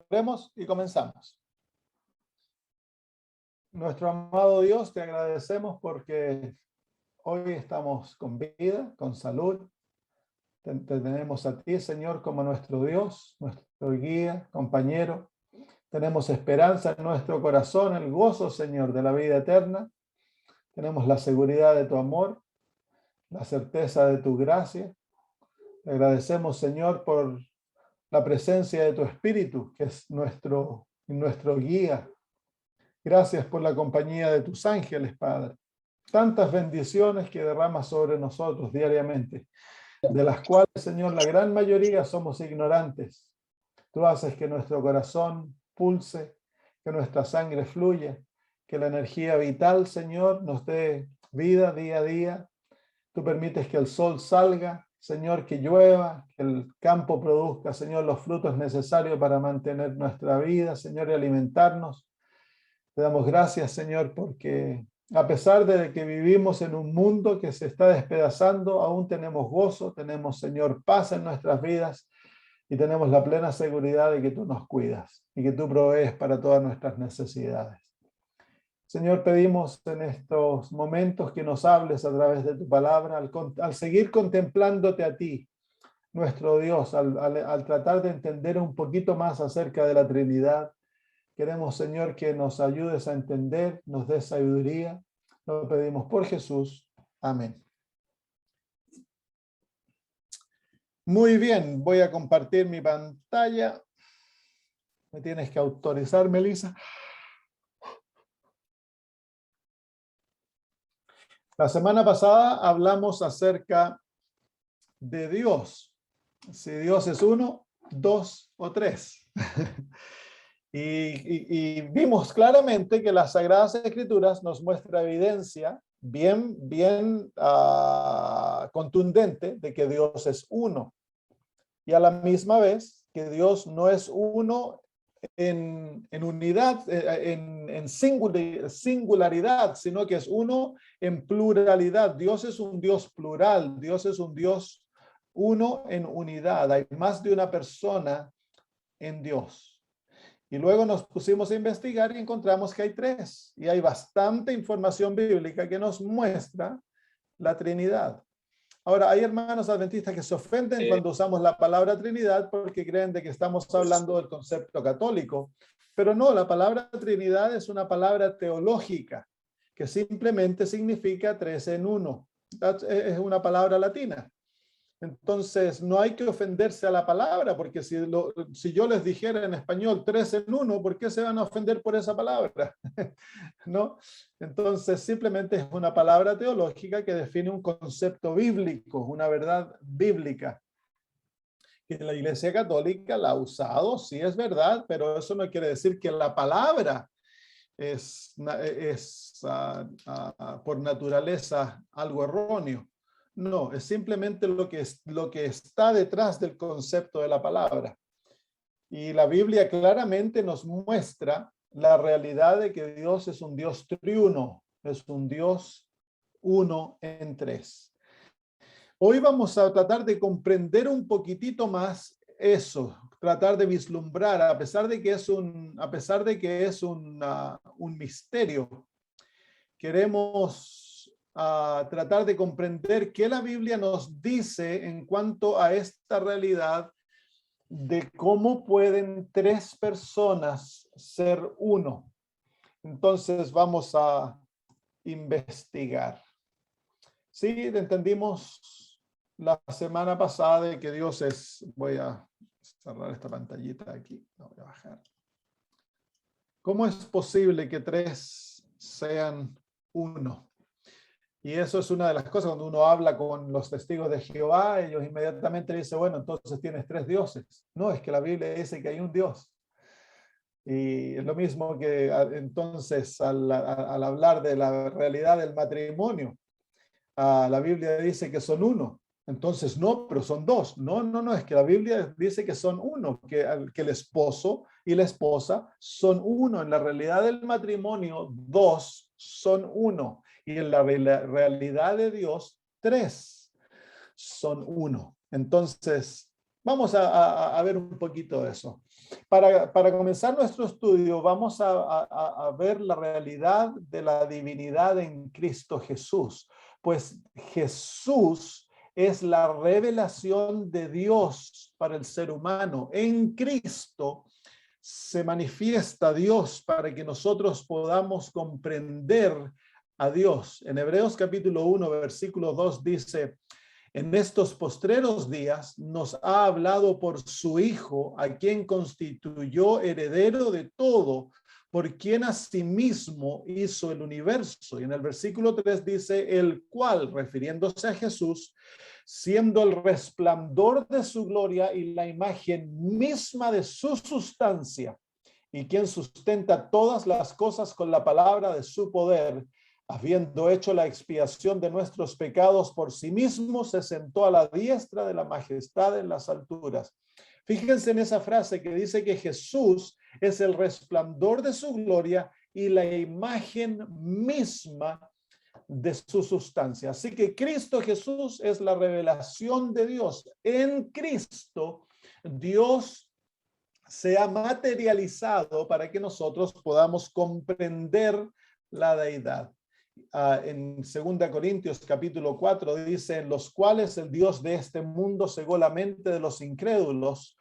Oremos y comenzamos. Nuestro amado Dios, te agradecemos porque hoy estamos con vida, con salud. Te tenemos a ti, Señor, como nuestro Dios, nuestro guía, compañero. Tenemos esperanza en nuestro corazón, el gozo, Señor, de la vida eterna. Tenemos la seguridad de tu amor, la certeza de tu gracia. Te agradecemos, Señor, por la presencia de tu Espíritu, que es nuestro guía. Gracias por la compañía de tus ángeles, Padre. Tantas bendiciones que derramas sobre nosotros diariamente, de las cuales, Señor, la gran mayoría somos ignorantes. Tú haces que nuestro corazón pulse, que nuestra sangre fluya, que la energía vital, Señor, nos dé vida día a día. Tú permites que el sol salga, Señor, que llueva, que el campo produzca, Señor, los frutos necesarios para mantener nuestra vida, Señor, y alimentarnos. Te damos gracias, Señor, porque a pesar de que vivimos en un mundo que se está despedazando, aún tenemos gozo, tenemos, Señor, paz en nuestras vidas y tenemos la plena seguridad de que tú nos cuidas y que tú provees para todas nuestras necesidades. Señor, pedimos en estos momentos que nos hables a través de tu palabra, al seguir contemplándote a ti, nuestro Dios, al tratar de entender un poquito más acerca de la Trinidad. Queremos, Señor, que nos ayudes a entender, nos des sabiduría. Lo pedimos por Jesús. Amén. Muy bien, voy a compartir mi pantalla. Me tienes que autorizar, Melissa. La semana pasada hablamos acerca de Dios. Si Dios es uno, dos o tres. Y vimos claramente que las Sagradas Escrituras nos muestra evidencia bien contundente de que Dios es uno. Y a la misma vez que Dios no es uno en unidad, en singularidad, sino que es uno en pluralidad. Dios es un Dios plural, Dios es un Dios uno en unidad. Hay más de una persona en Dios. Y luego nos pusimos a investigar y encontramos que hay tres. Y hay bastante información bíblica que nos muestra la Trinidad. Ahora, hay hermanos adventistas que se ofenden cuando usamos la palabra Trinidad porque creen de que estamos hablando del concepto católico. Pero no, la palabra Trinidad es una palabra teológica que simplemente significa tres en uno. Es una palabra latina. Entonces, no hay que ofenderse a la palabra, porque si yo les dijera en español tres en uno, ¿por qué se van a ofender por esa palabra? ¿No? Entonces, simplemente es una palabra teológica que define un concepto bíblico, una verdad bíblica. Que la Iglesia Católica la ha usado, sí es verdad, pero eso no quiere decir que la palabra es por naturaleza algo erróneo. No, es simplemente lo que está detrás del concepto de la palabra. Y la Biblia claramente nos muestra la realidad de que Dios es un Dios triuno, es un Dios uno en tres. Hoy vamos a tratar de comprender un poquitito más eso, tratar de vislumbrar, a pesar de que es un misterio. Queremos tratar de comprender qué la Biblia nos dice en cuanto a esta realidad de cómo pueden tres personas ser uno. Entonces vamos a investigar. Sí, entendimos la semana pasada de que Dios es... Voy a cerrar esta pantallita aquí. La voy a bajar. ¿Cómo es posible que tres sean uno? Y eso es una de las cosas cuando uno habla con los testigos de Jehová, ellos inmediatamente dicen, bueno, entonces tienes tres dioses. No, es que la Biblia dice que hay un Dios. Y es lo mismo que entonces al hablar de la realidad del matrimonio, la Biblia dice que son uno. Entonces no, pero son dos. No, es que la Biblia dice que son uno, que el esposo y la esposa son uno. En la realidad del matrimonio, dos son uno. Y en la realidad de Dios, tres son uno. Entonces, vamos a ver un poquito de eso. Para comenzar nuestro estudio, vamos a ver la realidad de la divinidad en Cristo Jesús. Pues Jesús es la revelación de Dios para el ser humano. En Cristo se manifiesta Dios para que nosotros podamos comprender a Dios. En Hebreos capítulo 1, versículo 2 dice: en estos postreros días nos ha hablado por su Hijo, a quien constituyó heredero de todo, por quien asimismo hizo el universo. Y en el versículo 3 dice: el cual, refiriéndose a Jesús, siendo el resplandor de su gloria y la imagen misma de su sustancia, y quien sustenta todas las cosas con la palabra de su poder, habiendo hecho la expiación de nuestros pecados por sí mismo, se sentó a la diestra de la majestad en las alturas. Fíjense en esa frase que dice que Jesús es el resplandor de su gloria y la imagen misma de su sustancia. Así que Cristo Jesús es la revelación de Dios. En Cristo, Dios se ha materializado para que nosotros podamos comprender la deidad. En 2 Corintios capítulo 4 dice: en los cuales el Dios de este mundo cegó la mente de los incrédulos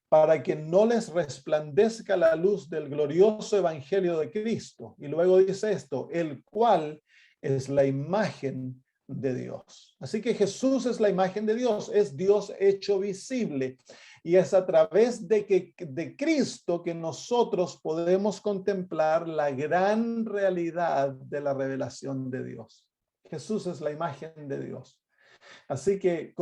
para que no les resplandezca la luz del glorioso evangelio de Cristo. Y luego dice esto: el cual es la imagen de Dios. Así que Jesús es la imagen de Dios, es Dios hecho visible. Y es a través de Cristo que nosotros podemos contemplar la gran realidad de la revelación de Dios. Jesús es la imagen de Dios. Así que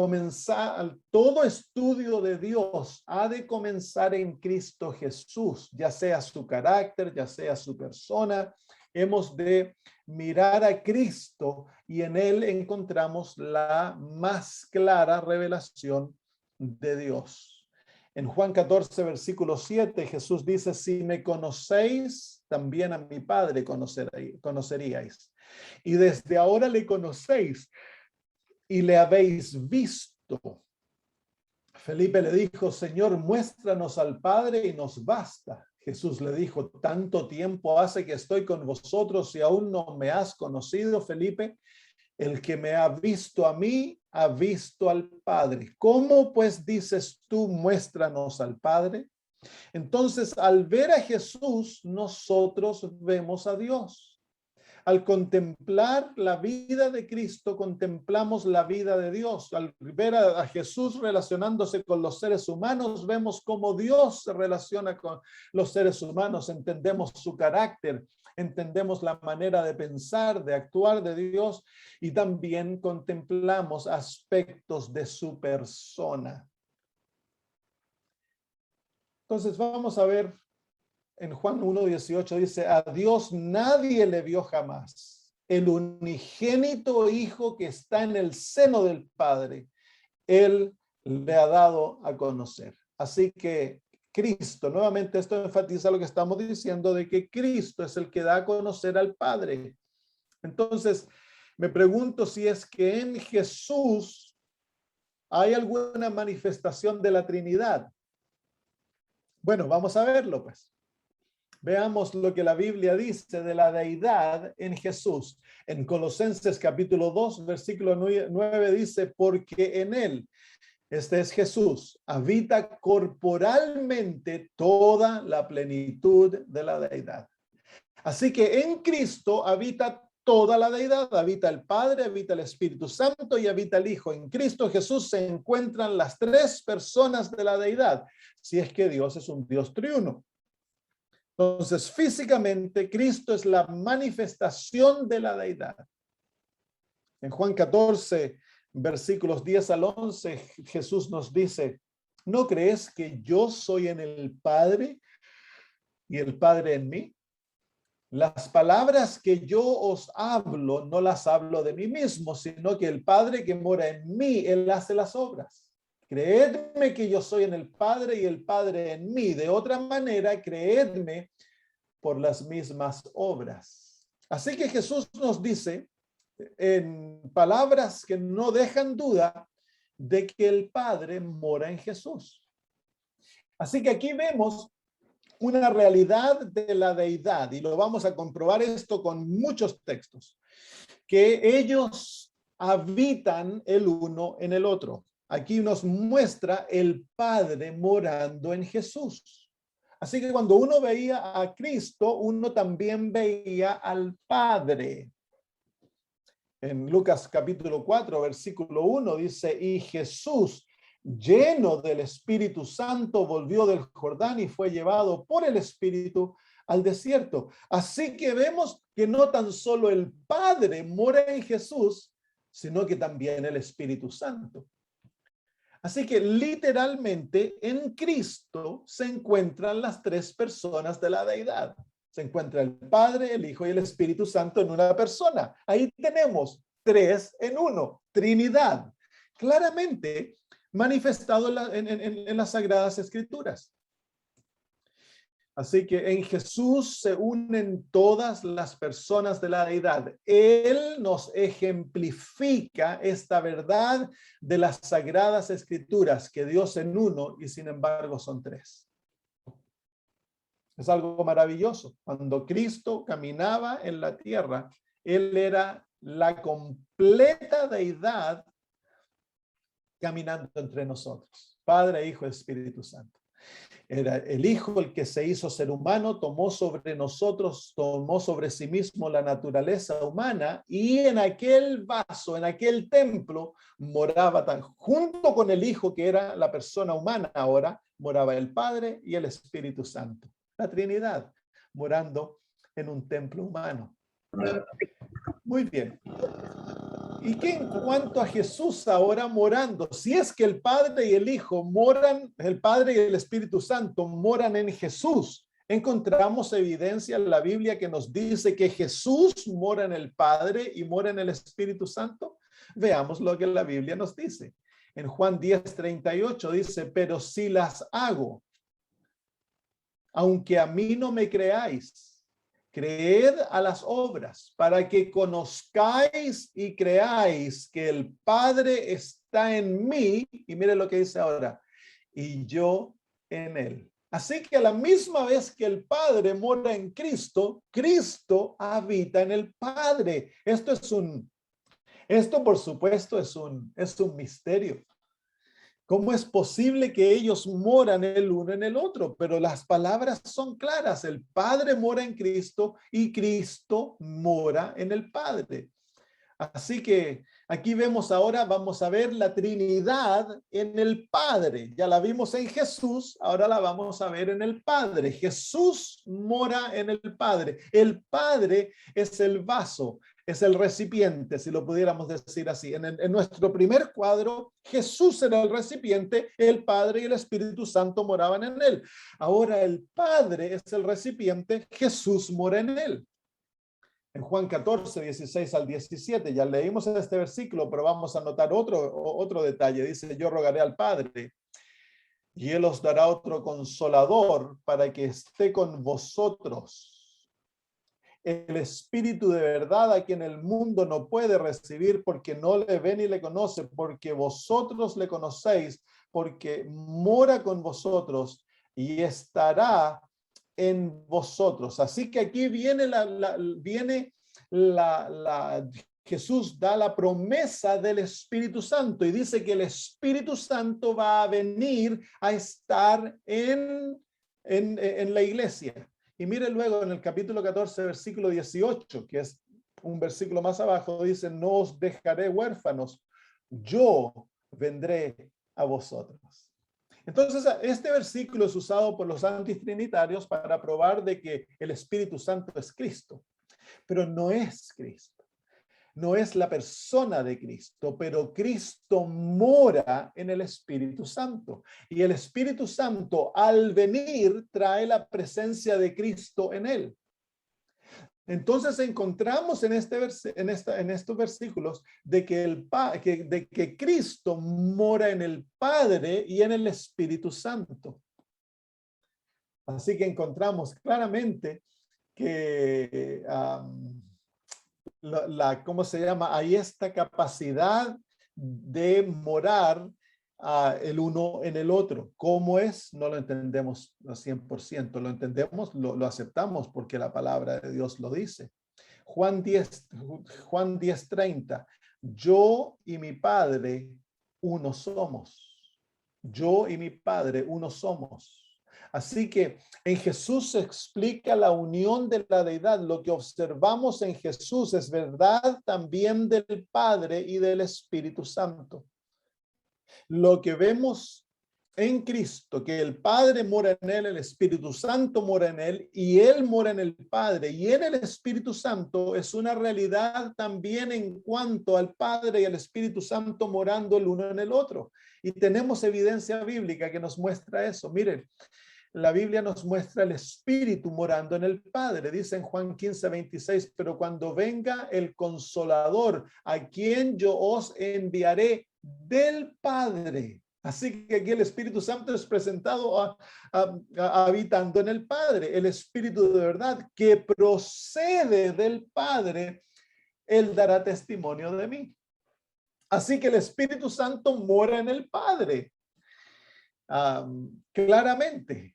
todo estudio de Dios ha de comenzar en Cristo Jesús, ya sea su carácter, ya sea su persona. Hemos de mirar a Cristo y en él encontramos la más clara revelación de Dios. En Juan 14, versículo 7, Jesús dice: si me conocéis, también a mi Padre conoceríais. Y desde ahora le conocéis y le habéis visto. Felipe le dijo: Señor, muéstranos al Padre y nos basta. Jesús le dijo: tanto tiempo hace que estoy con vosotros y aún no me has conocido, Felipe. El que me ha visto a mí, ha visto al Padre. ¿Cómo pues dices tú, muéstranos al Padre? Entonces, al ver a Jesús, nosotros vemos a Dios. Al contemplar la vida de Cristo, contemplamos la vida de Dios. Al ver a Jesús relacionándose con los seres humanos, vemos cómo Dios se relaciona con los seres humanos, entendemos su carácter, entendemos la manera de pensar, de actuar de Dios, y también contemplamos aspectos de su persona. Entonces vamos a ver en Juan 1:18 dice: a Dios nadie le vio jamás. El unigénito Hijo que está en el seno del Padre, Él le ha dado a conocer. Así que Cristo, nuevamente esto enfatiza lo que estamos diciendo de que Cristo es el que da a conocer al Padre. Entonces, me pregunto si es que en Jesús hay alguna manifestación de la Trinidad. Bueno, vamos a verlo pues. Veamos lo que la Biblia dice de la deidad en Jesús. En Colosenses capítulo 2, versículo 9 dice: porque en él, este es Jesús, habita corporalmente toda la plenitud de la deidad. Así que en Cristo habita toda la deidad, habita el Padre, habita el Espíritu Santo y habita el Hijo. En Cristo Jesús se encuentran las tres personas de la deidad, si es que Dios es un Dios triuno. Entonces, físicamente, Cristo es la manifestación de la deidad. En Juan 14, versículos 10 al 11, Jesús nos dice: ¿no crees que yo soy en el Padre y el Padre en mí? Las palabras que yo os hablo, no las hablo de mí mismo, sino que el Padre que mora en mí, Él hace las obras. Creedme que yo soy en el Padre y el Padre en mí. De otra manera, creedme por las mismas obras. Así que Jesús nos dice en palabras que no dejan duda de que el Padre mora en Jesús. Así que aquí vemos una realidad de la deidad, y lo vamos a comprobar esto con muchos textos, que ellos habitan el uno en el otro. Aquí nos muestra el Padre morando en Jesús. Así que cuando uno veía a Cristo, uno también veía al Padre. En Lucas capítulo 4, versículo 1 dice, y Jesús, lleno del Espíritu Santo, volvió del Jordán y fue llevado por el Espíritu al desierto. Así que vemos que no tan solo el Padre mora en Jesús, sino que también el Espíritu Santo. Así que literalmente en Cristo se encuentran las tres personas de la deidad. Se encuentra el Padre, el Hijo y el Espíritu Santo en una persona. Ahí tenemos tres en uno, Trinidad, claramente manifestado en las Sagradas Escrituras. Así que en Jesús se unen todas las personas de la deidad. Él nos ejemplifica esta verdad de las Sagradas Escrituras, que Dios en uno y sin embargo son tres. Es algo maravilloso. Cuando Cristo caminaba en la tierra, Él era la completa deidad caminando entre nosotros. Padre, Hijo, Espíritu Santo. Era el Hijo el que se hizo ser humano, tomó sobre nosotros, tomó sobre sí mismo la naturaleza humana, y en aquel vaso, en aquel templo, moraba junto con el Hijo, que era la persona humana ahora, moraba el Padre y el Espíritu Santo. La Trinidad, morando en un templo humano. Muy bien. ¿Y qué en cuanto a Jesús ahora morando? Si es que el Padre y el Hijo moran, el Padre y el Espíritu Santo moran en Jesús, encontramos evidencia en la Biblia que nos dice que Jesús mora en el Padre y mora en el Espíritu Santo. Veamos lo que la Biblia nos dice. En Juan 10:38 dice, pero si las hago, aunque a mí no me creáis, creed a las obras, para que conozcáis y creáis que el Padre está en mí, y mire lo que dice ahora, y yo en él. Así que a la misma vez que el Padre mora en Cristo, Cristo habita en el Padre. Esto por supuesto es un misterio. ¿Cómo es posible que ellos moran el uno en el otro? Pero las palabras son claras. El Padre mora en Cristo y Cristo mora en el Padre. Así que aquí vemos ahora, vamos a ver la Trinidad en el Padre. Ya la vimos en Jesús, ahora la vamos a ver en el Padre. Jesús mora en el Padre. El Padre es el vaso, es el recipiente, si lo pudiéramos decir así. En nuestro primer cuadro, Jesús era el recipiente, el Padre y el Espíritu Santo moraban en él. Ahora el Padre es el recipiente, Jesús mora en él. En Juan 14, 16 al 17, ya leímos este versículo, pero vamos a notar otro detalle. Dice, yo rogaré al Padre y Él os dará otro consolador para que esté con vosotros. El Espíritu de verdad, a quien el mundo no puede recibir porque no le ve ni le conoce, porque vosotros le conocéis, porque mora con vosotros y estará en vosotros. Así que aquí viene Jesús da la promesa del Espíritu Santo y dice que el Espíritu Santo va a venir a estar en la iglesia. Y mire luego en el capítulo 14, versículo 18, que es un versículo más abajo, dice, no os dejaré huérfanos, yo vendré a vosotros. Entonces, este versículo es usado por los antitrinitarios para probar de que el Espíritu Santo es Cristo, pero no es Cristo. No es la persona de Cristo, pero Cristo mora en el Espíritu Santo. Y el Espíritu Santo, al venir, trae la presencia de Cristo en él. Entonces encontramos en estos versículos de que Cristo mora en el Padre y en el Espíritu Santo. Así que encontramos claramente que ¿cómo se llama? Hay esta capacidad de morar el uno en el otro. ¿Cómo es? No lo entendemos al 100%. Lo entendemos, lo aceptamos porque la palabra de Dios lo dice. Juan 10:30. Yo y mi Padre uno somos. Yo y mi Padre uno somos. Así que en Jesús se explica la unión de la deidad. Lo que observamos en Jesús es verdad también del Padre y del Espíritu Santo. Lo que vemos en Cristo, que el Padre mora en él, el Espíritu Santo mora en él y él mora en el Padre y en el Espíritu Santo, es una realidad también en cuanto al Padre y al Espíritu Santo morando el uno en el otro. Y tenemos evidencia bíblica que nos muestra eso. Miren, la Biblia nos muestra el Espíritu morando en el Padre. Dice en Juan 15:26, pero cuando venga el Consolador, a quien yo os enviaré del Padre. Así que aquí el Espíritu Santo es presentado habitando en el Padre. El Espíritu de verdad que procede del Padre, él dará testimonio de mí. Así que el Espíritu Santo mora en el Padre. Claramente.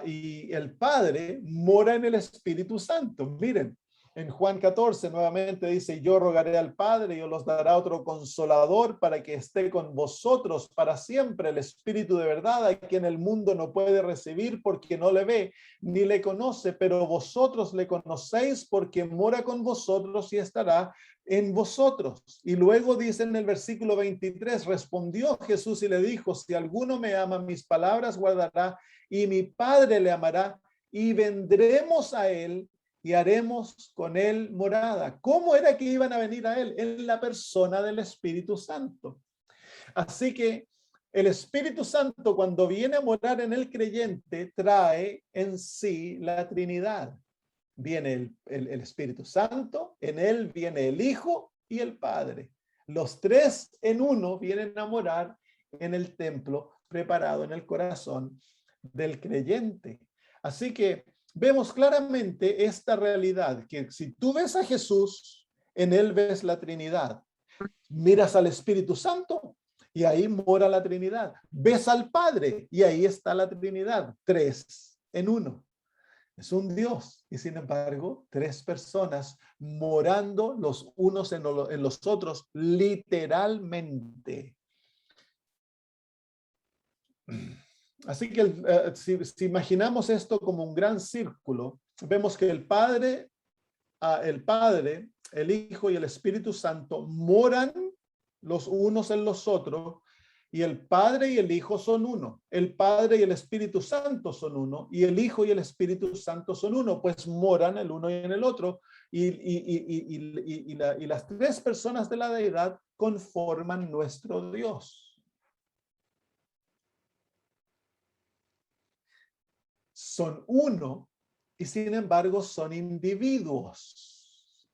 Y el Padre mora en el Espíritu Santo. Miren, en Juan 14 nuevamente dice, yo rogaré al Padre y os dará otro consolador para que esté con vosotros para siempre, el Espíritu de verdad, a quien el mundo no puede recibir porque no le ve ni le conoce, pero vosotros le conocéis porque mora con vosotros y estará en vosotros. Y luego dice en el versículo 23, respondió Jesús y le dijo, si alguno me ama, mis palabras guardará y mi Padre le amará y vendremos a él y haremos con él morada. ¿Cómo era que iban a venir a él? En la persona del Espíritu Santo. Así que el Espíritu Santo, cuando viene a morar en el creyente, trae en sí la Trinidad. Viene el Espíritu Santo, en él viene el Hijo y el Padre. Los tres en uno vienen a morar en el templo preparado en el corazón del creyente. Así que vemos claramente esta realidad, que si tú ves a Jesús, en él ves la Trinidad. Miras al Espíritu Santo y ahí mora la Trinidad. Ves al Padre y ahí está la Trinidad. Tres en uno. Es un Dios y sin embargo, tres personas morando los unos en los otros literalmente. Así que si imaginamos esto como un gran círculo, vemos que el Padre, el Hijo y el Espíritu Santo moran los unos en los otros, y el Padre y el Hijo son uno. El Padre y el Espíritu Santo son uno, y el Hijo y el Espíritu Santo son uno, pues moran el uno y en el otro, y las tres personas de la deidad conforman nuestro Dios. Son uno y sin embargo son individuos.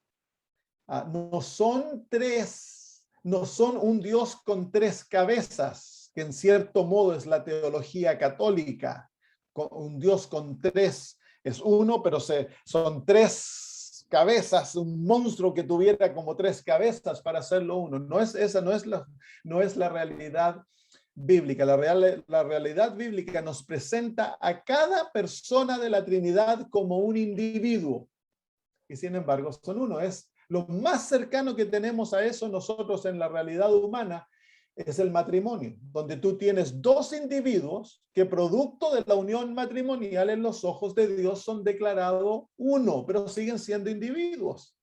No son tres, no son un Dios con tres cabezas, que en cierto modo es la teología católica. Un Dios con tres es uno, pero son tres cabezas, un monstruo que tuviera como tres cabezas para hacerlo uno. Esa no es la realidad bíblica. La realidad bíblica nos presenta a cada persona de la Trinidad como un individuo y sin embargo son uno. Es lo más cercano que tenemos a eso nosotros en la realidad humana, es el matrimonio, donde tú tienes dos individuos que producto de la unión matrimonial en los ojos de Dios son declarados uno, pero siguen siendo individuos.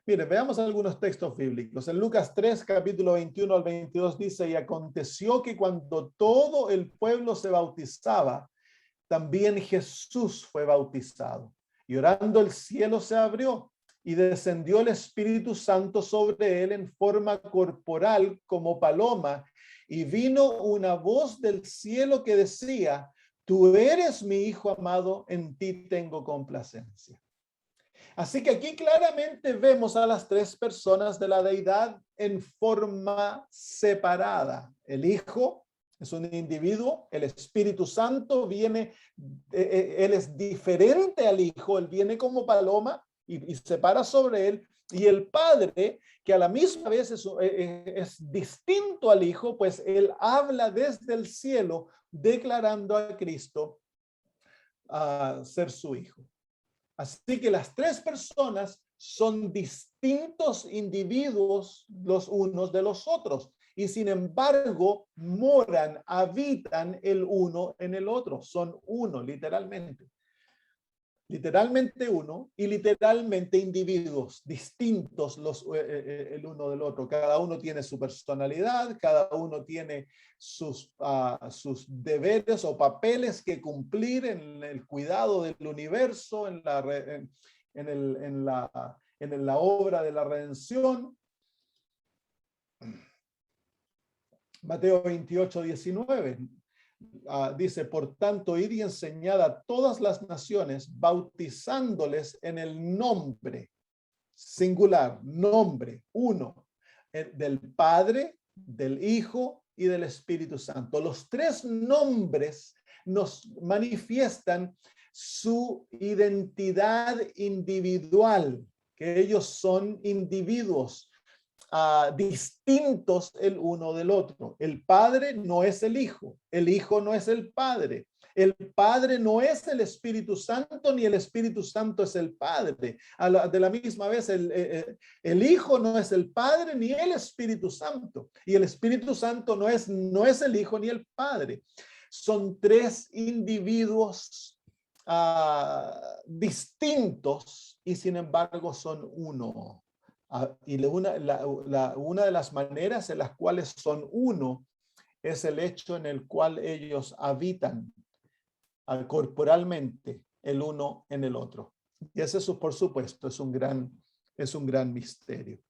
Miren, veamos algunos textos bíblicos. En Lucas 3, capítulo 21 al 22 dice, y aconteció que cuando todo el pueblo se bautizaba, también Jesús fue bautizado. Y orando el cielo se abrió y descendió el Espíritu Santo sobre él en forma corporal como paloma. Y vino una voz del cielo que decía, tú eres mi Hijo amado, en ti tengo complacencia. Así que aquí claramente vemos a las tres personas de la deidad en forma separada. El Hijo es un individuo, el Espíritu Santo viene, él es diferente al Hijo, él viene como paloma y se para sobre él, Y el Padre, que a la misma vez es distinto al Hijo, pues Él habla desde el cielo, declarando a Cristo a ser su Hijo. Así que las tres personas son distintos individuos los unos de los otros, y sin embargo moran, habitan el uno en el otro. Son uno, literalmente. Literalmente uno y literalmente individuos distintos el uno del otro. Cada uno tiene su personalidad, cada uno tiene sus deberes o papeles que cumplir en el cuidado del universo, en la obra de la redención. Mateo 28:19. Dice, por tanto, id y enseñad a todas las naciones, bautizándoles en el nombre, singular, nombre, uno, del Padre, del Hijo y del Espíritu Santo. Los tres nombres nos manifiestan su identidad individual, que ellos son individuos distintos el uno del otro. El Padre no es el Hijo no es el Padre no es el Espíritu Santo, ni el Espíritu Santo es el Padre. De la misma vez, el Hijo no es el Padre, ni el Espíritu Santo. Y el Espíritu Santo no es el Hijo ni el Padre. Son tres individuos distintos y sin embargo son uno. Y una de las maneras en las cuales son uno es el hecho en el cual ellos habitan corporalmente el uno en el otro. Y ese, por supuesto, es un gran misterio.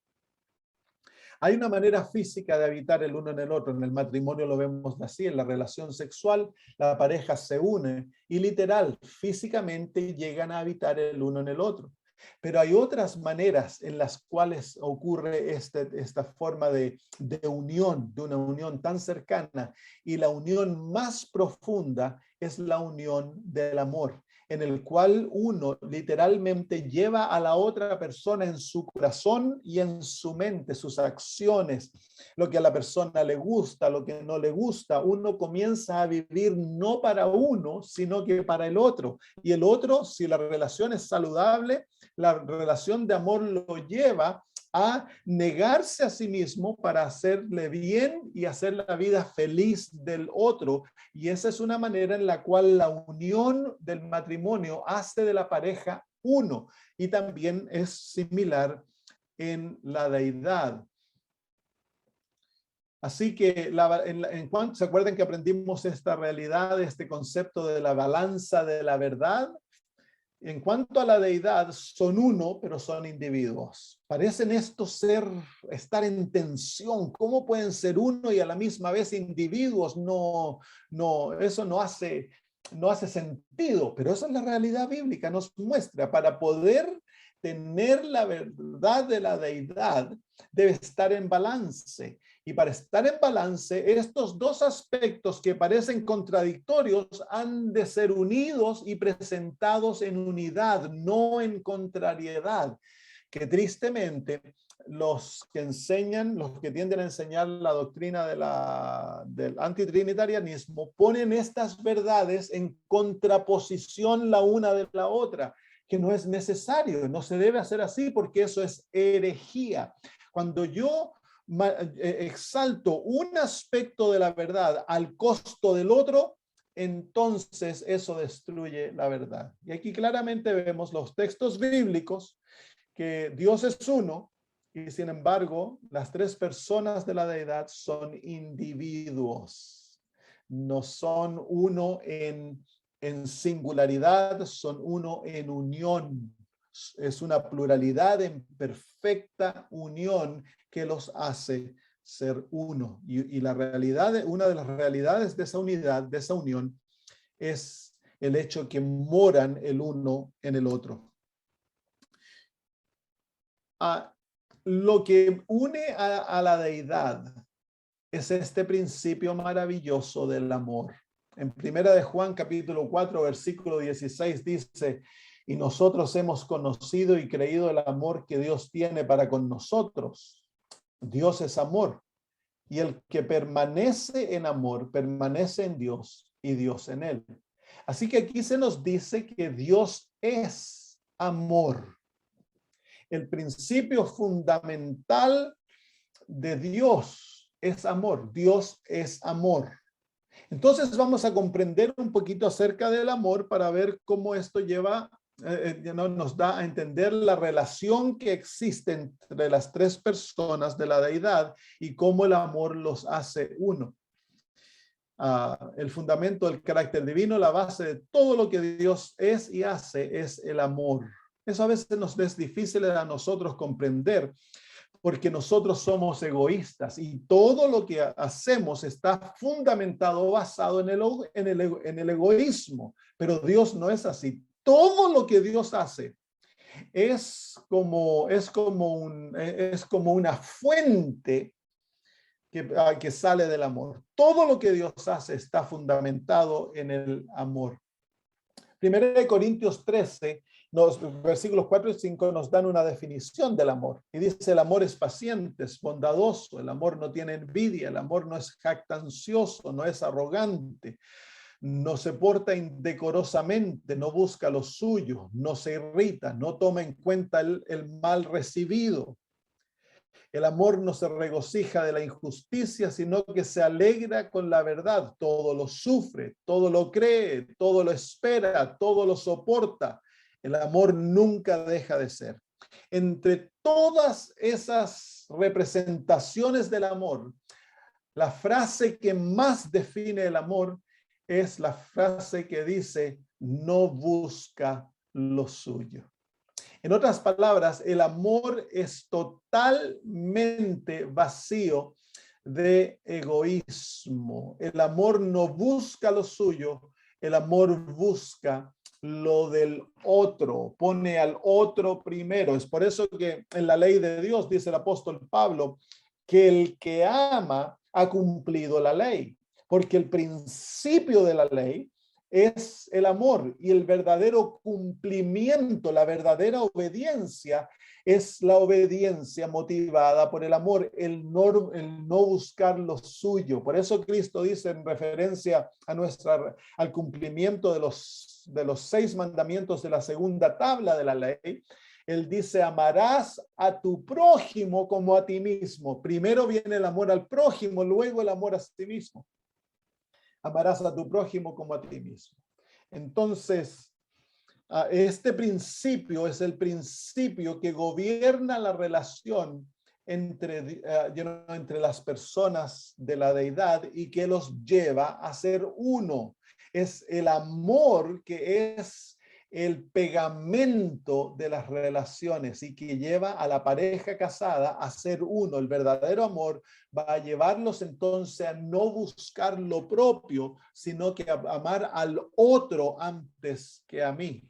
Hay una manera física de habitar el uno en el otro. En el matrimonio lo vemos así, en la relación sexual, la pareja se une y literal, físicamente llegan a habitar el uno en el otro. Pero hay otras maneras en las cuales ocurre esta forma de unión, de una unión tan cercana, y la unión más profunda es la unión del amor, en el cual uno literalmente lleva a la otra persona en su corazón y en su mente, sus acciones, lo que a la persona le gusta, lo que no le gusta. Uno comienza a vivir no para uno, sino que para el otro. Y el otro, si la relación es saludable, la relación de amor lo lleva a negarse a sí mismo para hacerle bien y hacer la vida feliz del otro. Y esa es una manera en la cual la unión del matrimonio hace de la pareja uno. Y también es similar en la deidad. Así que en cuanto se acuerdan que aprendimos esta realidad, este concepto de la balanza de la verdad. En cuanto a la deidad, son uno, pero son individuos. Parecen estos estar en tensión. ¿Cómo pueden ser uno y a la misma vez individuos? Eso no hace sentido, pero esa es la realidad bíblica, nos muestra. Para poder tener la verdad de la deidad, debe estar en balance. Y para estar en balance, estos dos aspectos que parecen contradictorios han de ser unidos y presentados en unidad, no en contrariedad. Que tristemente los que tienden a enseñar la doctrina del antitrinitarianismo, ponen estas verdades en contraposición la una de la otra, que no es necesario, no se debe hacer así porque eso es herejía. Cuando yo exalto un aspecto de la verdad al costo del otro, entonces eso destruye la verdad. Y aquí claramente vemos los textos bíblicos que Dios es uno y sin embargo las tres personas de la deidad son individuos. No son uno en singularidad, son uno en unión. Es una pluralidad en perfecta unión que los hace ser uno. Y la realidad, una de las realidades de esa unidad, de esa unión, es el hecho que moran el uno en el otro. Lo que une a la deidad es este principio maravilloso del amor. En Primera de Juan, capítulo 4, versículo 16, dice Y nosotros hemos conocido y creído el amor que Dios tiene para con nosotros. Dios es amor. Y el que permanece en amor, permanece en Dios y Dios en él. Así que aquí se nos dice que Dios es amor. El principio fundamental de Dios es amor. Dios es amor. Entonces vamos a comprender un poquito acerca del amor para ver cómo esto nos da a entender la relación que existe entre las tres personas de la deidad y cómo el amor los hace uno. El fundamento del carácter divino, la base de todo lo que Dios es y hace es el amor. Eso a veces nos es difícil a nosotros comprender, porque nosotros somos egoístas y todo lo que hacemos está fundamentado, basado en el egoísmo. Pero Dios no es así. Todo lo que Dios hace es como una fuente que sale del amor. Todo lo que Dios hace está fundamentado en el amor. Primero de Corintios 13, versículos 4 y 5 nos dan una definición del amor. Y dice, el amor es paciente, es bondadoso, el amor no tiene envidia, el amor no es jactancioso, no es arrogante, no se porta indecorosamente, no busca lo suyo, no se irrita, no toma en cuenta el mal recibido. El amor no se regocija de la injusticia, sino que se alegra con la verdad. Todo lo sufre, todo lo cree, todo lo espera, todo lo soporta. El amor nunca deja de ser. Entre todas esas representaciones del amor, la frase que más define el amor es la frase que dice, no busca lo suyo. En otras palabras, el amor es totalmente vacío de egoísmo. El amor no busca lo suyo, el amor busca lo del otro, pone al otro primero. Es por eso que en la ley de Dios, dice el apóstol Pablo, que el que ama ha cumplido la ley, porque el principio de la ley es el amor y el verdadero cumplimiento, la verdadera obediencia es la obediencia motivada por el amor, el no buscar lo suyo. Por eso Cristo dice en referencia al cumplimiento de los 6 mandamientos de la segunda tabla de la ley, él dice, amarás a tu prójimo como a ti mismo. Primero viene el amor al prójimo, luego el amor a ti mismo. Amarás a tu prójimo como a ti mismo. Entonces, este principio es el principio que gobierna la relación entre las personas de la deidad y que los lleva a ser uno. Es el amor que es el pegamento de las relaciones y que lleva a la pareja casada a ser uno. El verdadero amor va a llevarlos entonces a no buscar lo propio, sino que a amar al otro antes que a mí.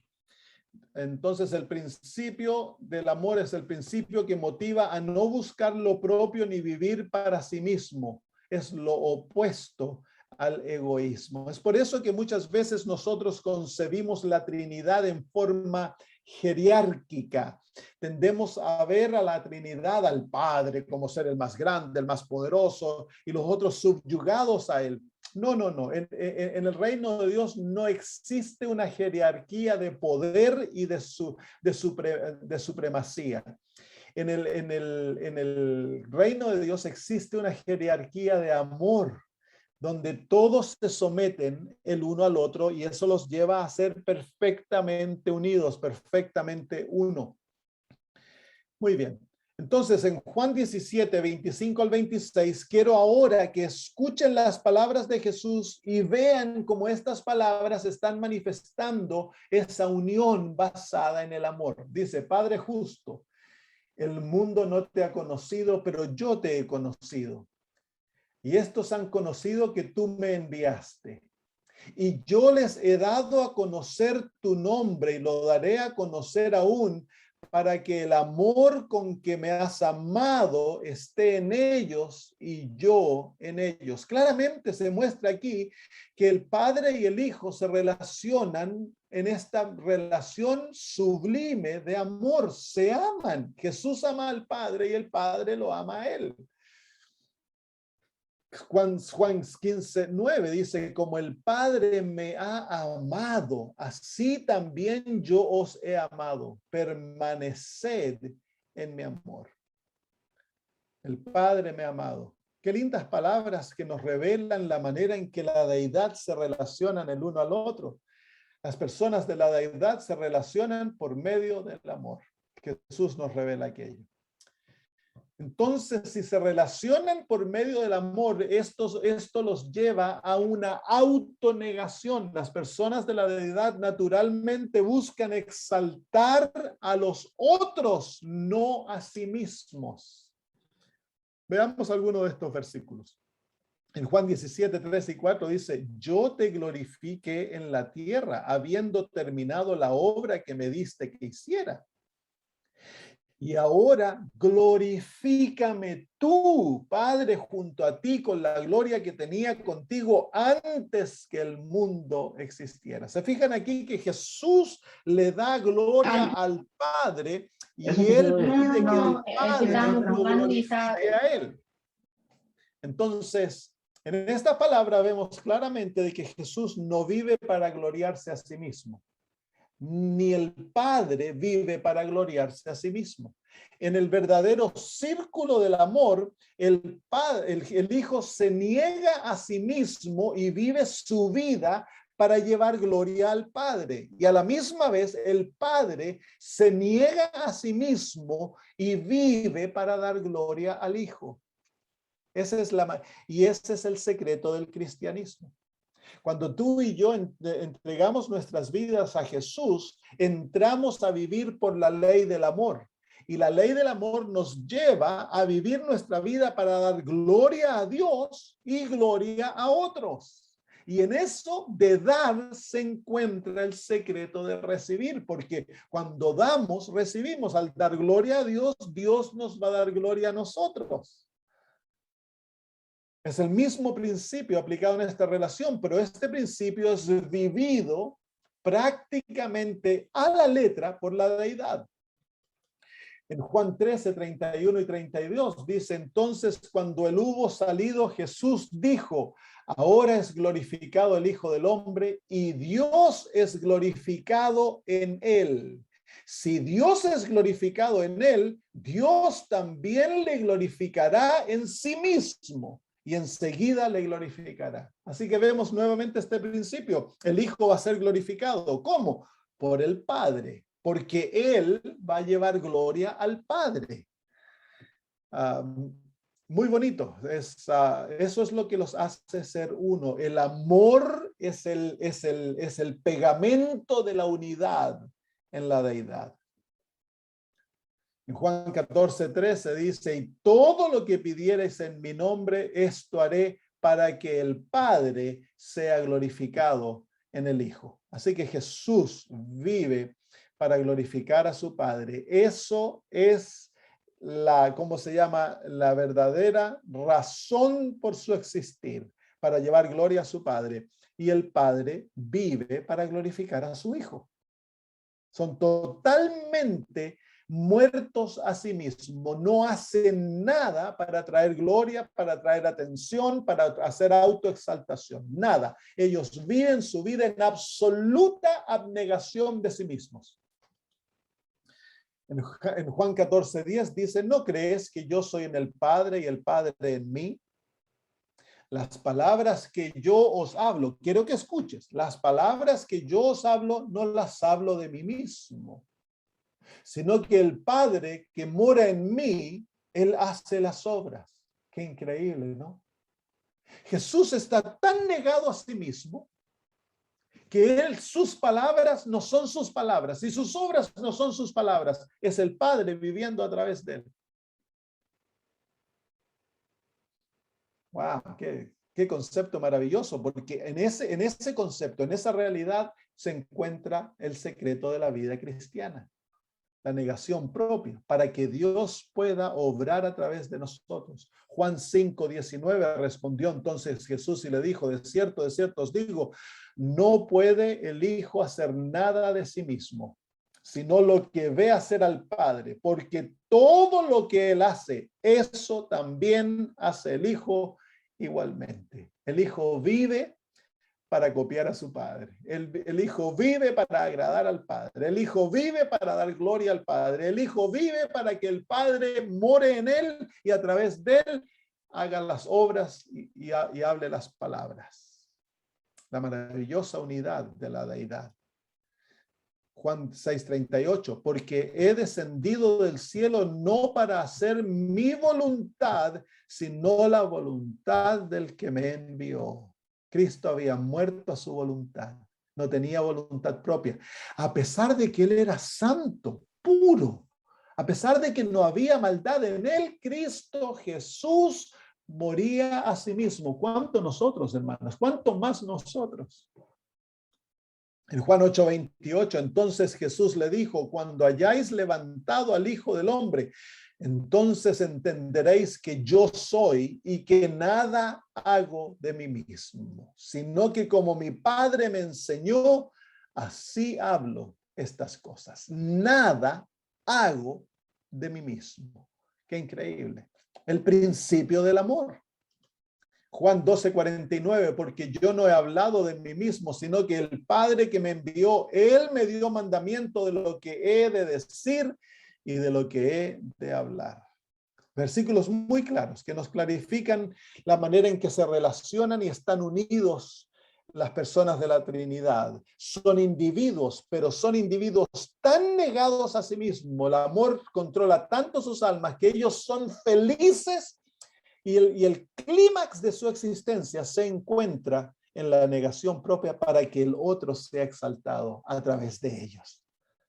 Entonces el principio del amor es el principio que motiva a no buscar lo propio ni vivir para sí mismo. Es lo opuesto al egoísmo. Es por eso que muchas veces nosotros concebimos la Trinidad en forma jerárquica. Tendemos a ver a la Trinidad, al Padre, como ser el más grande, el más poderoso, y los otros subyugados a él. No. En el reino de Dios no existe una jerarquía de poder y de supremacía. En el reino de Dios existe una jerarquía de amor, donde todos se someten el uno al otro y eso los lleva a ser perfectamente unidos, perfectamente uno. Muy bien. Entonces, en Juan 17, 25 al 26, quiero ahora que escuchen las palabras de Jesús y vean cómo estas palabras están manifestando esa unión basada en el amor. Dice, Padre justo, el mundo no te ha conocido, pero yo te he conocido. Y estos han conocido que tú me enviaste. Y yo les he dado a conocer tu nombre y lo daré a conocer aún para que el amor con que me has amado esté en ellos y yo en ellos. Claramente se muestra aquí que el Padre y el Hijo se relacionan en esta relación sublime de amor. Se aman. Jesús ama al Padre y el Padre lo ama a él. Juan 15:9 dice, como el Padre me ha amado, así también yo os he amado. Permaneced en mi amor. El Padre me ha amado. Qué lindas palabras que nos revelan la manera en que la deidad se relacionan el uno al otro. Las personas de la deidad se relacionan por medio del amor. Jesús nos revela aquello. Entonces, si se relacionan por medio del amor, esto los lleva a una autonegación. Las personas de la deidad naturalmente buscan exaltar a los otros, no a sí mismos. Veamos algunos de estos versículos. En Juan 17, 3 y 4 dice, yo te glorifiqué en la tierra, habiendo terminado la obra que me diste que hiciera. Y ahora glorifícame tú, Padre, junto a ti con la gloria que tenía contigo antes que el mundo existiera. Se fijan aquí que Jesús le da gloria al Padre y él pide que el Padre lo glorifique a él. Entonces, en esta palabra vemos claramente de que Jesús no vive para gloriarse a sí mismo. Ni el Padre vive para gloriarse a sí mismo. En el verdadero círculo del amor, el Hijo se niega a sí mismo y vive su vida para llevar gloria al Padre. Y a la misma vez, el Padre se niega a sí mismo y vive para dar gloria al Hijo. Ese es el secreto del cristianismo. Cuando tú y yo entregamos nuestras vidas a Jesús, entramos a vivir por la ley del amor. Y la ley del amor nos lleva a vivir nuestra vida para dar gloria a Dios y gloria a otros. Y en eso de dar se encuentra el secreto de recibir, porque cuando damos, recibimos. Al dar gloria a Dios, Dios nos va a dar gloria a nosotros. Es el mismo principio aplicado en esta relación, pero este principio es vivido prácticamente a la letra por la deidad. En Juan 13, 31 y 32 dice, entonces cuando él hubo salido, Jesús dijo, ahora es glorificado el Hijo del Hombre y Dios es glorificado en él. Si Dios es glorificado en él, Dios también le glorificará en sí mismo. Y enseguida le glorificará. Así que vemos nuevamente este principio. El Hijo va a ser glorificado. ¿Cómo? Por el Padre, porque Él va a llevar gloria al Padre. Muy bonito. Eso es lo que los hace ser uno. El amor es el pegamento de la unidad en la deidad. En Juan 14, 13 dice, y todo lo que pidiereis en mi nombre, esto haré para que el Padre sea glorificado en el Hijo. Así que Jesús vive para glorificar a su Padre. Eso es ¿cómo se llama? La verdadera razón por su existir, para llevar gloria a su Padre. Y el Padre vive para glorificar a su Hijo. Son totalmente muertos a sí mismos, no hacen nada para traer gloria, para traer atención, para hacer autoexaltación, nada. Ellos viven su vida en absoluta abnegación de sí mismos. En Juan 14:10 dice, ¿no crees que yo soy en el Padre y el Padre en mí? Las palabras que yo os hablo, quiero que escuches, las palabras que yo os hablo, no las hablo de mí mismo, sino que el Padre que mora en mí, Él hace las obras. Qué increíble, ¿no? Jesús está tan negado a sí mismo que sus palabras no son sus palabras y sus obras no son sus palabras. Es el Padre viviendo a través de él. Wow, qué concepto maravilloso, porque en ese concepto, en esa realidad, se encuentra el secreto de la vida cristiana. la negación propia, para que Dios pueda obrar a través de nosotros. Juan 5:19 respondió entonces Jesús y le dijo, de cierto os digo, no puede el Hijo hacer nada de sí mismo, sino lo que ve hacer al Padre, porque todo lo que Él hace, eso también hace el Hijo igualmente. El Hijo vive para copiar a su Padre. El Hijo vive para agradar al Padre. El Hijo vive para dar gloria al Padre. El Hijo vive para que el Padre more en Él y a través de Él haga las obras y hable las palabras. La maravillosa unidad de la deidad. Juan 6:38, porque he descendido del cielo no para hacer mi voluntad, sino la voluntad del que me envió. Cristo había muerto a su voluntad, no tenía voluntad propia, a pesar de que él era santo, puro, a pesar de que no había maldad en él, Cristo Jesús moría a sí mismo. ¿Cuánto nosotros, hermanos? ¿Cuánto más nosotros? En Juan 8:28, entonces Jesús le dijo, cuando hayáis levantado al Hijo del Hombre, entonces entenderéis que yo soy y que nada hago de mí mismo, sino que como mi Padre me enseñó, así hablo estas cosas. Nada hago de mí mismo. Qué increíble. El principio del amor. Juan 12:49, porque yo no he hablado de mí mismo, sino que el Padre que me envió, Él me dio mandamiento de lo que he de decir y de lo que he de hablar. Versículos muy claros que nos clarifican la manera en que se relacionan y están unidos las personas de la Trinidad. Son individuos, pero son individuos tan negados a sí mismos. El amor controla tanto sus almas que ellos son felices. Y el clímax de su existencia se encuentra en la negación propia para que el otro sea exaltado a través de ellos.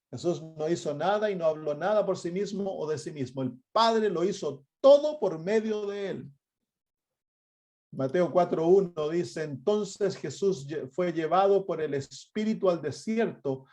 Jesús no hizo nada y no habló nada por sí mismo o de sí mismo. El Padre lo hizo todo por medio de él. Mateo 4:1 dice, entonces Jesús fue llevado por el Espíritu al desierto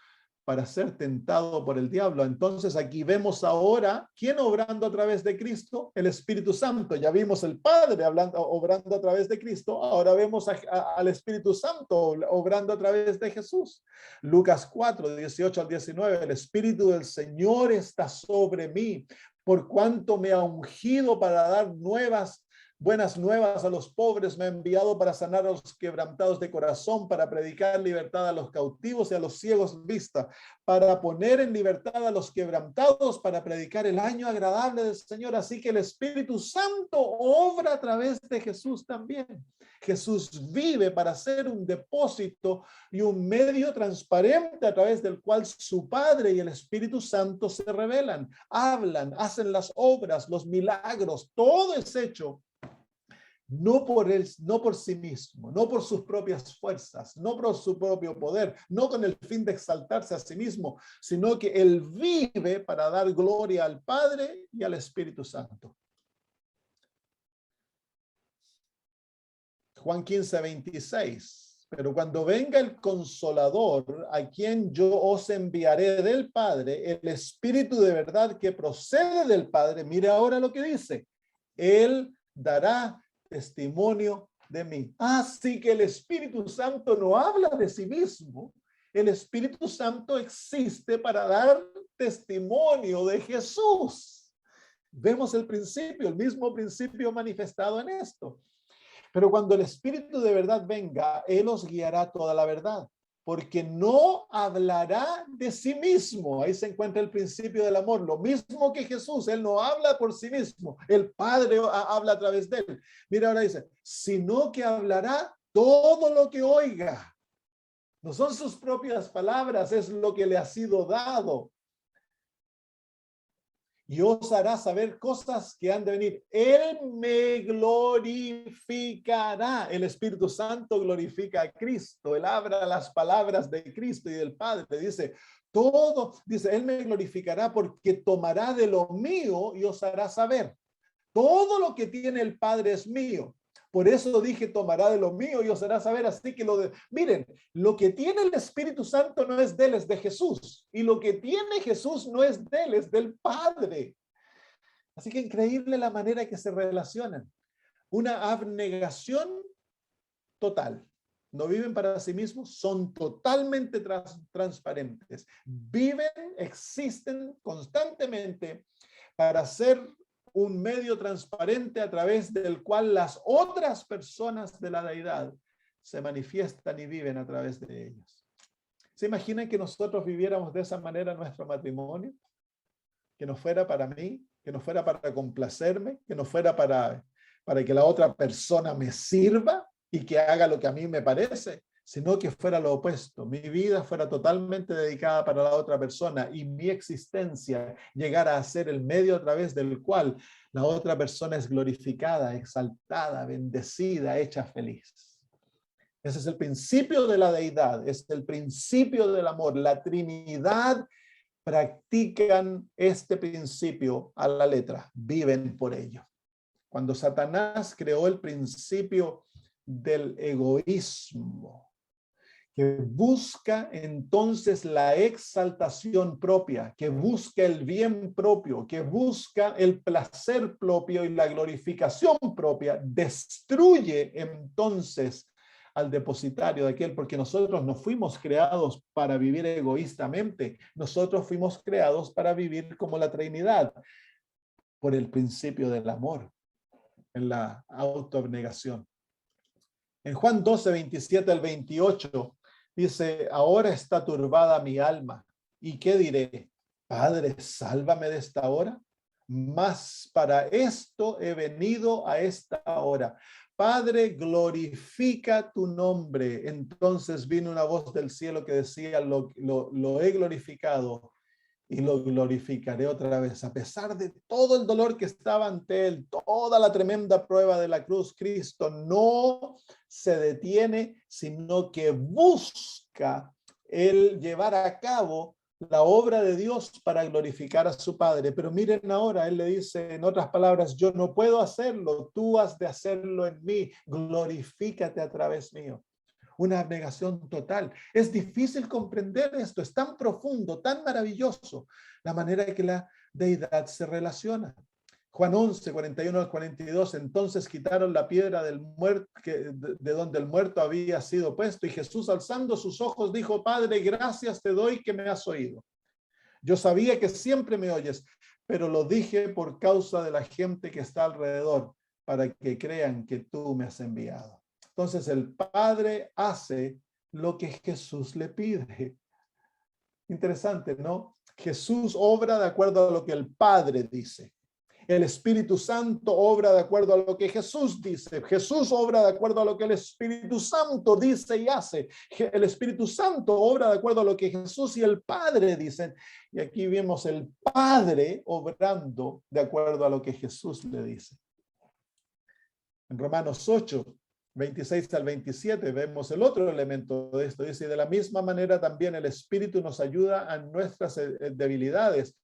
para ser tentado por el diablo. Entonces aquí vemos ahora, ¿quién obrando a través de Cristo? El Espíritu Santo. Ya vimos el Padre obrando a través de Cristo, ahora vemos al Espíritu Santo obrando a través de Jesús. Lucas 4:18-19, el Espíritu del Señor está sobre mí, por cuanto me ha ungido para dar buenas nuevas a los pobres, me ha enviado para sanar a los quebrantados de corazón, para predicar libertad a los cautivos y a los ciegos vista, para poner en libertad a los quebrantados, para predicar el año agradable del Señor. Así que el Espíritu Santo obra a través de Jesús también. Jesús vive para ser un depósito y un medio transparente a través del cual su Padre y el Espíritu Santo se revelan, hablan, hacen las obras, los milagros, todo es hecho no por él, no por sí mismo, no por sus propias fuerzas, no por su propio poder, no con el fin de exaltarse a sí mismo, sino que él vive para dar gloria al Padre y al Espíritu Santo. Juan 15:26. Pero cuando venga el Consolador, a quien yo os enviaré del Padre, el Espíritu de verdad que procede del Padre, mire ahora lo que dice, él dará testimonio de mí. Así que el Espíritu Santo no habla de sí mismo. El Espíritu Santo existe para dar testimonio de Jesús. Vemos el principio, el mismo principio manifestado en esto. Pero cuando el Espíritu de verdad venga, Él os guiará toda la verdad, porque no hablará de sí mismo. Ahí se encuentra el principio del amor. Lo mismo que Jesús, Él no habla por sí mismo. El Padre habla a través de Él. Mira, ahora dice, sino que hablará todo lo que oiga. No son sus propias palabras, es lo que le ha sido dado. Y os hará saber cosas que han de venir. Él me glorificará. El Espíritu Santo glorifica a Cristo. Él habla las palabras de Cristo y del Padre. Dice, Él me glorificará porque tomará de lo mío y os hará saber. Todo lo que tiene el Padre es mío. Por eso dije, tomará de lo mío y os hará saber. Así que miren, lo que tiene el Espíritu Santo no es de él, es de Jesús. Y lo que tiene Jesús no es de él, es del Padre. Así que increíble la manera que se relacionan. Una abnegación total. No viven para sí mismos, son totalmente transparentes. Viven, existen constantemente para ser un medio transparente a través del cual las otras personas de la deidad se manifiestan y viven a través de ellos. ¿Se imaginan que nosotros viviéramos de esa manera nuestro matrimonio? Que no fuera para mí, que no fuera para complacerme, que no fuera para que la otra persona me sirva y que haga lo que a mí me parece, sino que fuera lo opuesto. Mi vida fuera totalmente dedicada para la otra persona y mi existencia llegara a ser el medio a través del cual la otra persona es glorificada, exaltada, bendecida, hecha feliz. Ese es el principio de la deidad, es el principio del amor. La Trinidad practican este principio a la letra, viven por ello. Cuando Satanás creó el principio del egoísmo, que busca entonces la exaltación propia, que busca el bien propio, que busca el placer propio y la glorificación propia, destruye entonces al depositario de aquel, porque nosotros no fuimos creados para vivir egoístamente, nosotros fuimos creados para vivir como la Trinidad, por el principio del amor, en la autoabnegación. En Juan 12, 27 al 28, dice, ahora está turbada mi alma. ¿Y qué diré? Padre, sálvame de esta hora. Mas para esto he venido a esta hora. Padre, glorifica tu nombre. Entonces vino una voz del cielo que decía, lo he glorificado y lo glorificaré otra vez. A pesar de todo el dolor que estaba ante él, toda la tremenda prueba de la cruz, Cristo no se detiene, sino que busca el llevar a cabo la obra de Dios para glorificar a su Padre. Pero miren ahora, él le dice en otras palabras, yo no puedo hacerlo, tú has de hacerlo en mí, glorifícate a través mío. Una abnegación total. Es difícil comprender esto, es tan profundo, tan maravilloso, la manera en que la deidad se relaciona. Juan 11, 41 al 42, entonces quitaron la piedra del muerto, de donde el muerto había sido puesto, y Jesús, alzando sus ojos, dijo, Padre, gracias te doy que me has oído. Yo sabía que siempre me oyes, pero lo dije por causa de la gente que está alrededor, para que crean que tú me has enviado. Entonces el Padre hace lo que Jesús le pide. Interesante, ¿no? Jesús obra de acuerdo a lo que el Padre dice. El Espíritu Santo obra de acuerdo a lo que Jesús dice. Jesús obra de acuerdo a lo que el Espíritu Santo dice y hace. El Espíritu Santo obra de acuerdo a lo que Jesús y el Padre dicen. Y aquí vemos el Padre obrando de acuerdo a lo que Jesús le dice. En Romanos 8, 26 al 27 vemos el otro elemento de esto. Dice, de la misma manera también el Espíritu nos ayuda a nuestras debilidades.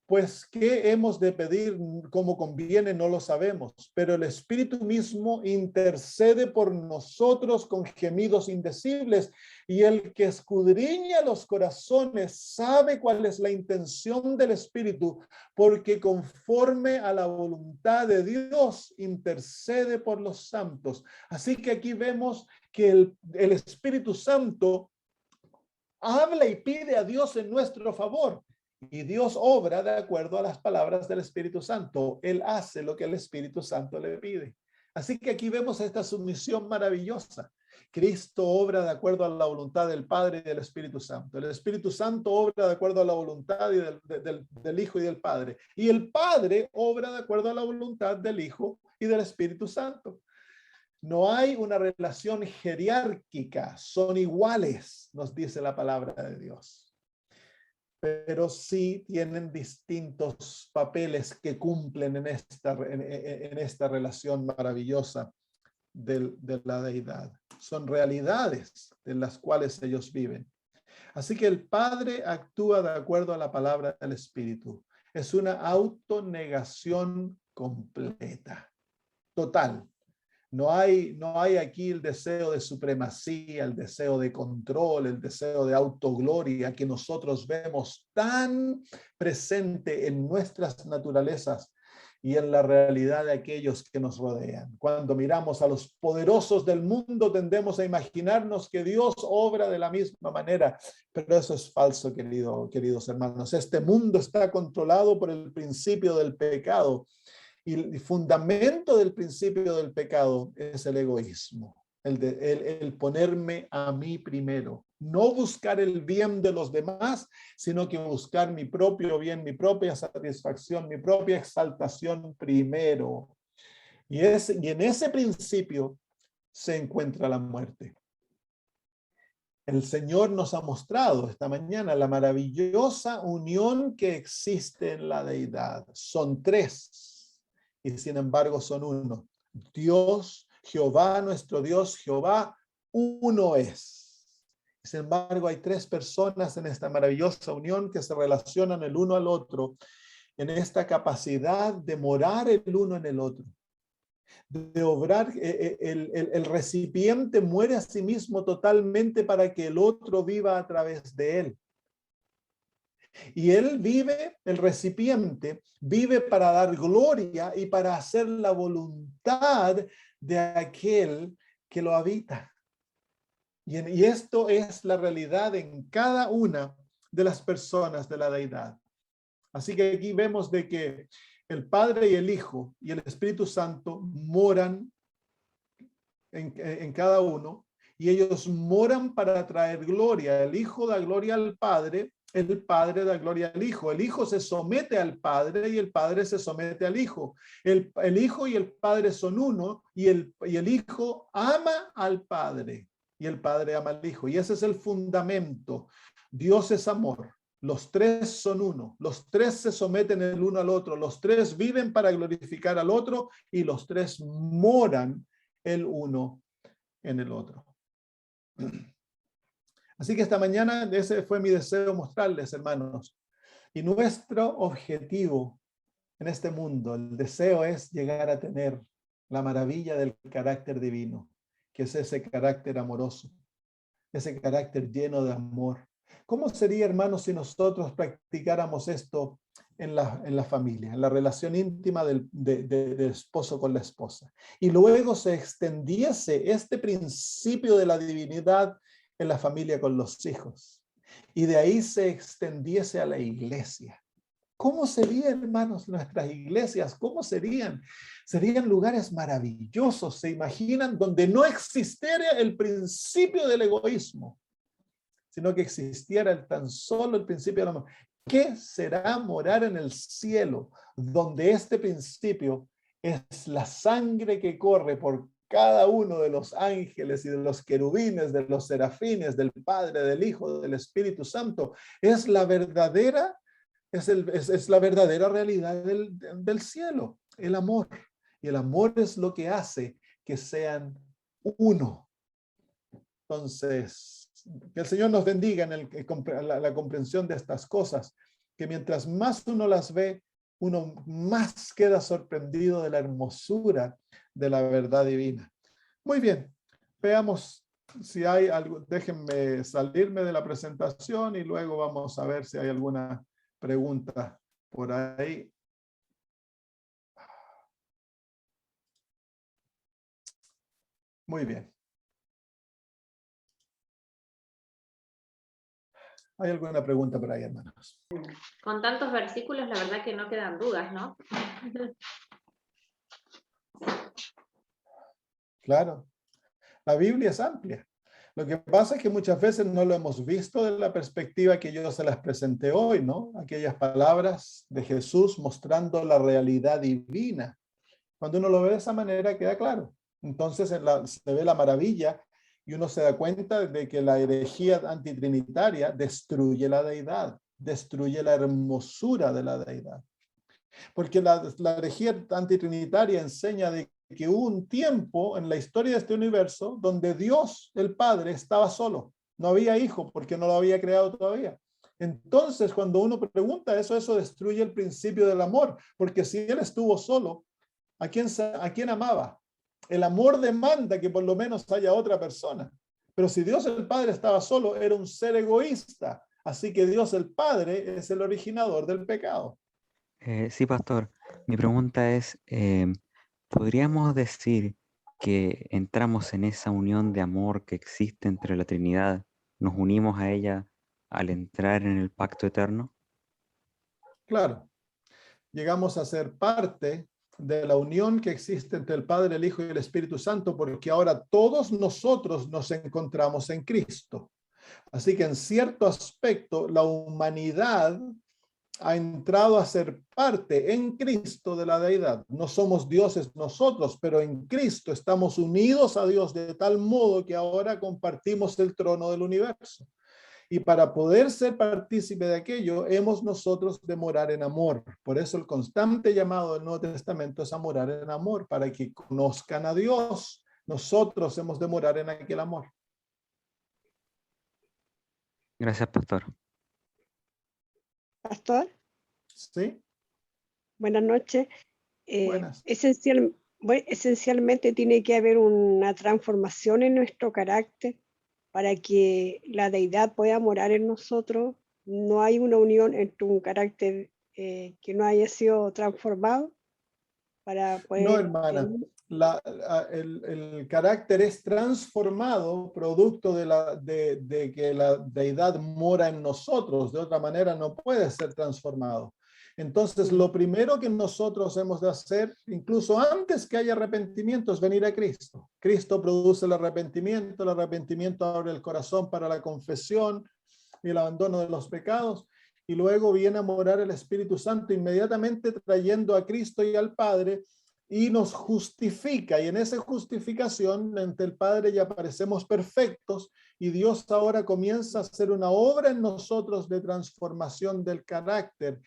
Pues, ¿qué hemos de pedir como conviene? No lo sabemos, pero el Espíritu mismo intercede por nosotros con gemidos indecibles, y el que escudriña los corazones sabe cuál es la intención del Espíritu, porque conforme a la voluntad de Dios intercede por los santos. Así que aquí vemos que el Espíritu Santo habla y pide a Dios en nuestro favor. Y Dios obra de acuerdo a las palabras del Espíritu Santo. Él hace lo que el Espíritu Santo le pide. Así que aquí vemos esta sumisión maravillosa. Cristo obra de acuerdo a la voluntad del Padre y del Espíritu Santo. El Espíritu Santo obra de acuerdo a la voluntad del Hijo y del Padre. Y el Padre obra de acuerdo a la voluntad del Hijo y del Espíritu Santo. No hay una relación jerárquica, son iguales, nos dice la palabra de Dios. Pero sí tienen distintos papeles que cumplen en esta relación maravillosa de la deidad. Son realidades en las cuales ellos viven. Así que el Padre actúa de acuerdo a la palabra del Espíritu. Es una autonegación completa, total. No hay aquí el deseo de supremacía, el deseo de control, el deseo de autogloria que nosotros vemos tan presente en nuestras naturalezas y en la realidad de aquellos que nos rodean. Cuando miramos a los poderosos del mundo, tendemos a imaginarnos que Dios obra de la misma manera, pero eso es falso, queridos hermanos. Este mundo está controlado por el principio del pecado. Y el fundamento del principio del pecado es el egoísmo, el ponerme a mí primero. No buscar el bien de los demás, sino que buscar mi propio bien, mi propia satisfacción, mi propia exaltación primero. Y en ese principio se encuentra la muerte. El Señor nos ha mostrado esta mañana la maravillosa unión que existe en la deidad. Son tres. Y sin embargo son uno. Dios, Jehová, nuestro Dios, Jehová, uno es. Sin embargo, hay tres personas en esta maravillosa unión que se relacionan el uno al otro, en esta capacidad de morar el uno en el otro, de obrar. El recipiente muere a sí mismo totalmente para que el otro viva a través de él. Y él vive, el recipiente, vive para dar gloria y para hacer la voluntad de aquel que lo habita. Y esto es la realidad en cada una de las personas de la deidad. Así que aquí vemos de que el Padre y el Hijo y el Espíritu Santo moran en cada uno, y ellos moran para traer gloria. El Hijo da gloria al Padre, el Padre da gloria al Hijo. El Hijo se somete al Padre y el Padre se somete al Hijo. El Hijo y el Padre son uno, y el Hijo ama al Padre y el Padre ama al Hijo. Y ese es el fundamento. Dios es amor. Los tres son uno. Los tres se someten el uno al otro. Los tres viven para glorificar al otro y los tres moran el uno en el otro. Así que esta mañana ese fue mi deseo mostrarles, hermanos. Y nuestro objetivo en este mundo, el deseo es llegar a tener la maravilla del carácter divino, que es ese carácter amoroso, ese carácter lleno de amor. ¿Cómo sería, hermanos, si nosotros practicáramos esto en la familia, en la relación íntima del esposo con la esposa? Y luego se extendiese este principio de la divinidad en la familia con los hijos. Y de ahí se extendiese a la iglesia. ¿Cómo serían, hermanos, nuestras iglesias? ¿Cómo serían? Serían lugares maravillosos, ¿se imaginan? Donde no existiera el principio del egoísmo, sino que existiera tan solo el principio del amor. ¿Qué será morar en el cielo, donde este principio es la sangre que corre por cada uno de los ángeles y de los querubines, de los serafines, del Padre, del Hijo, del Espíritu Santo? Es la verdadera, es la verdadera realidad del cielo, el amor. Y el amor es lo que hace que sean uno. Entonces, que el Señor nos bendiga en la comprensión de estas cosas, que mientras más uno las ve, uno más queda sorprendido de la hermosura de la verdad divina. Muy bien, veamos si hay algo. Déjenme salirme de la presentación y luego vamos a ver si hay alguna pregunta por ahí. Muy bien. ¿Hay alguna pregunta por ahí, hermanos? Con tantos versículos, la verdad que no quedan dudas, ¿no? Claro, la Biblia es amplia. Lo que pasa es que muchas veces no lo hemos visto de la perspectiva que yo se las presenté hoy, ¿no? Aquellas palabras de Jesús mostrando la realidad divina. Cuando uno lo ve de esa manera, queda claro. Entonces se ve la maravilla y uno se da cuenta de que la herejía antitrinitaria destruye la deidad, destruye la hermosura de la deidad. Porque la herejía antitrinitaria enseña de que hubo un tiempo en la historia de este universo donde Dios, el Padre, estaba solo. No había hijo porque no lo había creado todavía. Entonces, cuando uno pregunta eso destruye el principio del amor, porque si él estuvo solo, ¿a quién amaba? El amor demanda que por lo menos haya otra persona. Pero si Dios el Padre estaba solo, era un ser egoísta. Así que Dios el Padre es el originador del pecado. Sí, pastor. Mi pregunta es, ¿podríamos decir que entramos en esa unión de amor que existe entre la Trinidad? ¿Nos unimos a ella al entrar en el pacto eterno? Claro, llegamos a ser parte de la unión que existe entre el Padre, el Hijo y el Espíritu Santo, porque ahora todos nosotros nos encontramos en Cristo. Así que en cierto aspecto, la humanidad ha entrado a ser parte en Cristo de la deidad. No somos dioses nosotros, pero en Cristo estamos unidos a Dios de tal modo que ahora compartimos el trono del universo. Y para poder ser partícipe de aquello, hemos nosotros de morar en amor. Por eso el constante llamado del Nuevo Testamento es a morar en amor, para que conozcan a Dios. Nosotros hemos de morar en aquel amor. Gracias, pastor. Pastor, ¿Sí? buenas noches. Buenas. Esencialmente tiene que haber una transformación en nuestro carácter para que la deidad pueda morar en nosotros. No hay una unión entre un carácter que no haya sido transformado para poder... No, hermana. El carácter es transformado producto de que la deidad mora en nosotros. De otra manera no puede ser transformado. Entonces, lo primero que nosotros hemos de hacer, incluso antes que haya arrepentimiento, es venir a Cristo. Cristo produce el arrepentimiento abre el corazón para la confesión y el abandono de los pecados, y luego viene a morar el Espíritu Santo inmediatamente trayendo a Cristo y al Padre, y nos justifica, y en esa justificación ante el Padre ya parecemos perfectos, y Dios ahora comienza a hacer una obra en nosotros de transformación del carácter,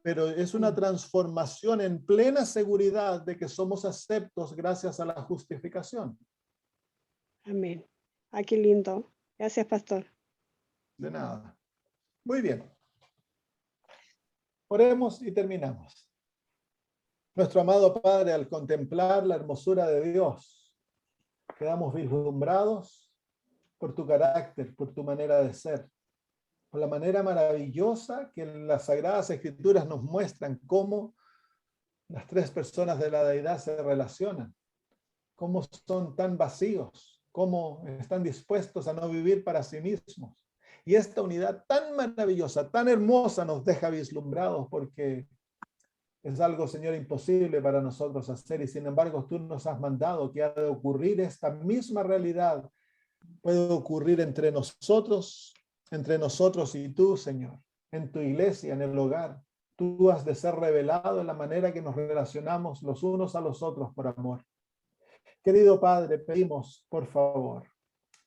pero es una transformación en plena seguridad de que somos aceptos gracias a la justificación. Amén. Ah, qué lindo. Gracias, pastor. De nada. Muy bien. Oremos y terminamos. Nuestro amado Padre, al contemplar la hermosura de Dios, quedamos vislumbrados por tu carácter, por tu manera de ser, por la manera maravillosa que las Sagradas Escrituras nos muestran cómo las tres personas de la deidad se relacionan, cómo son tan vacíos, cómo están dispuestos a no vivir para sí mismos. Y esta unidad tan maravillosa, tan hermosa nos deja vislumbrados porque es algo, Señor, imposible para nosotros hacer, y sin embargo tú nos has mandado que ha de ocurrir esta misma realidad. Puede ocurrir entre nosotros y tú, Señor, en tu iglesia, en el hogar. Tú has de ser revelado en la manera que nos relacionamos los unos a los otros por amor. Querido Padre, pedimos, por favor,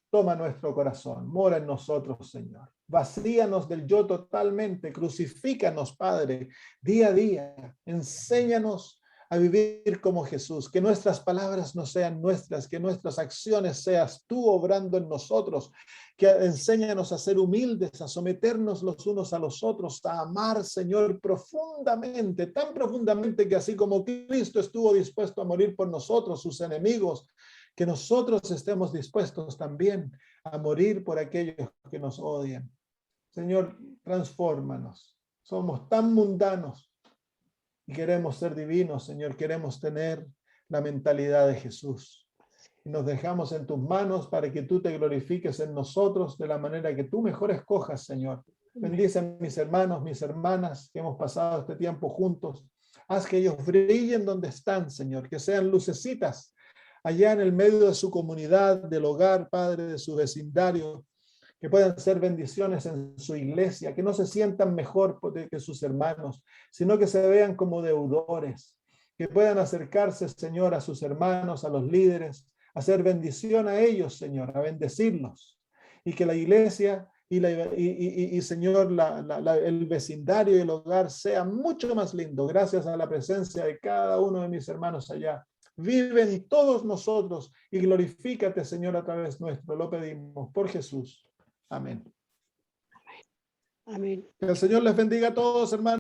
toma nuestro corazón, mora en nosotros, Señor. Vacíanos del yo totalmente, crucifícanos, Padre, día a día. Enséñanos a vivir como Jesús, que nuestras palabras no sean nuestras, que nuestras acciones seas tú obrando en nosotros, que enséñanos a ser humildes, a someternos los unos a los otros, a amar, Señor, profundamente, tan profundamente que así como Cristo estuvo dispuesto a morir por nosotros, sus enemigos, que nosotros estemos dispuestos también a morir por aquellos que nos odian. Señor, transfórmanos. Somos tan mundanos y queremos ser divinos, Señor. Queremos tener la mentalidad de Jesús. Y nos dejamos en tus manos para que tú te glorifiques en nosotros de la manera que tú mejor escojas, Señor. Bendice a mis hermanos, mis hermanas que hemos pasado este tiempo juntos. Haz que ellos brillen donde están, Señor, que sean lucecitas allá en el medio de su comunidad, del hogar, Padre, de su vecindario, que puedan ser bendiciones en su iglesia, que no se sientan mejor que sus hermanos, sino que se vean como deudores, que puedan acercarse, Señor, a sus hermanos, a los líderes, hacer bendición a ellos, Señor, a bendecirlos, y que la iglesia y Señor, el vecindario y el hogar sea mucho más lindo gracias a la presencia de cada uno de mis hermanos allá. Vive en todos nosotros y glorifícate, Señor, a través nuestro. Lo pedimos por Jesús. Amén. Amén. Que el Señor les bendiga a todos, hermanos.